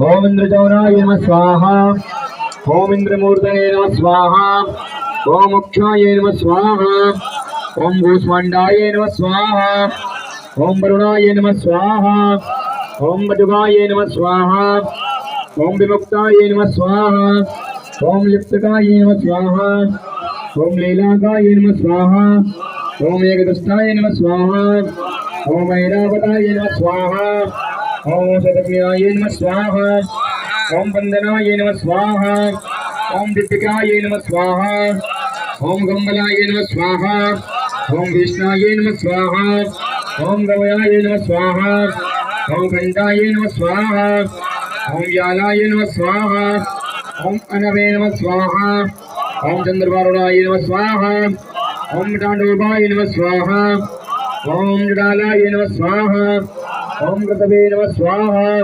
ओम इंद्रचौराय नमः स्वाहा। ओम इंद्रमूर्तये नमः स्वाहा। ओम मुख्याय नमः स्वाहा। ओम भूष्मांडाय नमः स्वाहा। ओम वरुणाय नमः स्वाहा। ओम वजुगाय नमः स्वाहा। ओम विमुक्ताय नमः स्वाहा। ओम लिप्तकाय नमः स्वाहा। ओम लीलाकाय नमः स्वाहा। ओम एकदष्टाय नमः स्वाहा। ओम ऐरावताय नमः स्वाहा। ओम शतज्ञाय नमः स्वाहा। ओम वंदनाय नमः स्वाहा। ओम दीपिकाय नमः स्वाहा। ओम गंबलाय नमः स्वाहा। ओम विष्णाय नमः स्वाहा। ओम गवयाय नमः स्वाहा। ओम घंटाय नमः स्वाहा। ओम व्यालाय नमः स्वाहा। ओम अनवे नमः स्वाहा। ओम चंद्रवारुणाय नमः स्वाहा। ओम तांडवाय नमः स्वाहा। ओम जडालाय नमः स्वाहा। ओम ऋतवे नमः स्वाहा।